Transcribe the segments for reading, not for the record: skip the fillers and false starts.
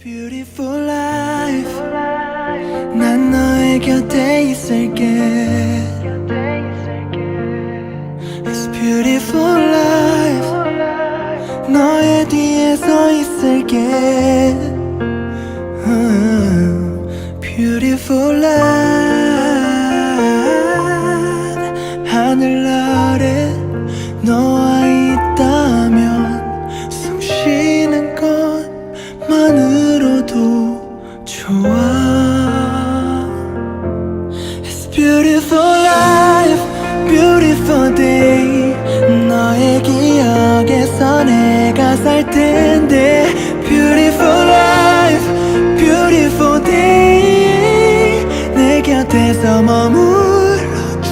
beautiful life. 난 너의 곁에 있을게. It's beautiful life. 너의 뒤에 서 있을게. Beautiful life. 하늘 아래 너와 있다면 숨 쉬는 것만으로도 좋아. It's beautiful life, beautiful day. 너의 기억에서 내가 살 텐데. Beautiful life, beautiful day. 내 곁에서 머물러줘.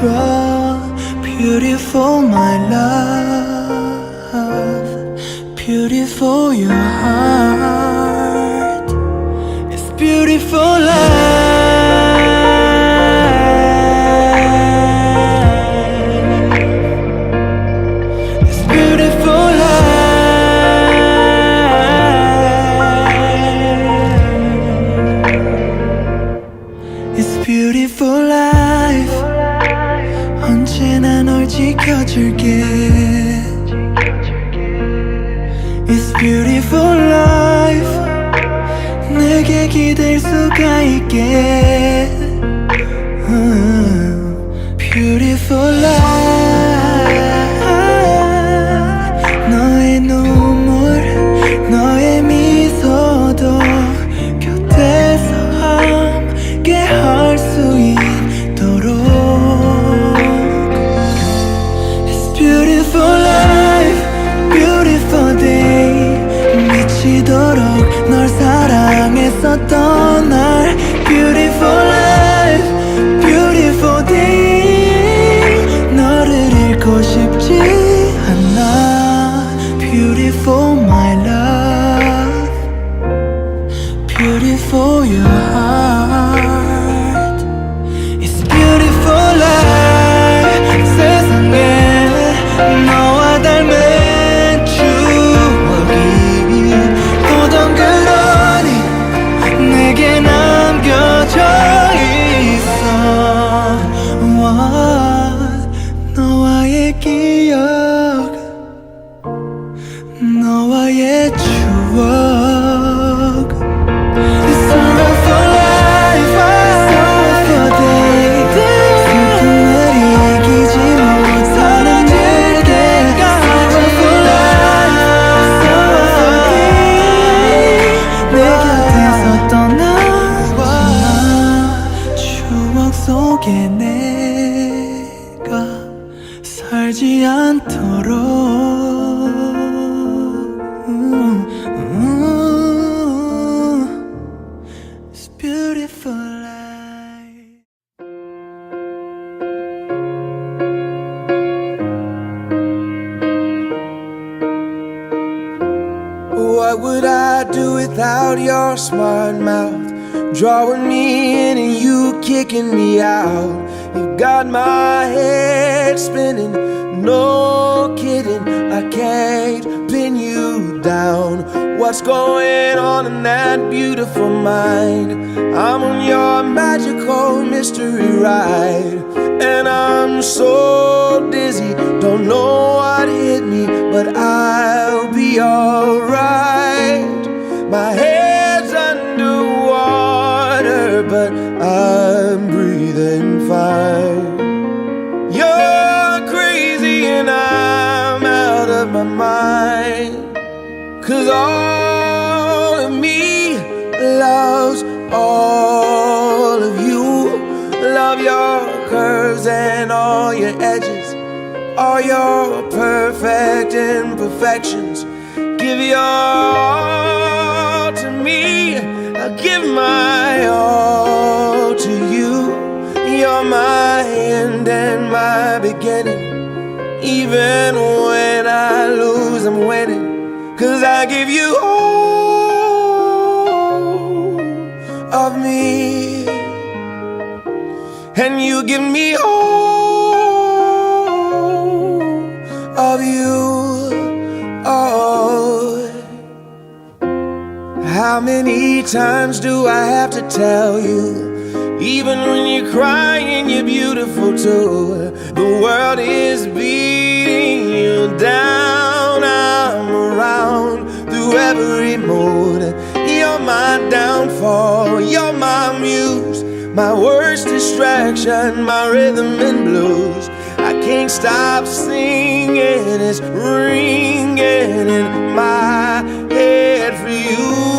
Beautiful my love, beautiful your heart. It's beautiful life. It's beautiful life. It's beautiful life. 언제나 널 지켜줄게. It's beautiful life. 내게 기댈 수가 있게. Beautiful life. 너의 눈물, 너의 미소도 곁에서 함께 할 수 있도록. Beautiful life, beautiful day. 미치도록 널 사랑했었던 날. Beautiful life, beautiful day. 너를 잃고 싶지 않아. Beautiful my love, beautiful your heart. It's beautiful life. 세상에 너와 닮은 추억이 또 덩그러니 내게 남겨져 있어. 너와의 기억, 너와의 추억. It's wonderful life, wonderful day. 슬픔을 이기지 못하는 내게. Wonderful life, wonderful day. 내 곁에서 떠나지마. 추억 속에 내가 살지 않도록. It's beautiful life. What would I do without your smart mouth? Drawing me in and you kicking me out. You got my head spinning, no kidding. I can't pin you down. What's going on in that beautiful mind? I'm on your magical mystery ride, and I'm so dizzy, don't know what hit me, but I'll be alright. My head's underwater, but I'm breathing fine. You're crazy and I'm out of my mind. 'Cause all of me loves all of you. Love your curves and all your edges, all your perfect imperfections. Give your all to me, I'll give my all to you. You're my end and my beginning. Even when I lose, I'm winning. 'Cause I give you all of me, and you give me all of you. Oh, how many times do I have to tell you? Even when you're crying, you're beautiful too. The world is beating you down. I'm around through every mood. You're my downfall, you're my muse, my worst distraction, my rhythm and blues. I can't stop singing, it's ringing in my head for you.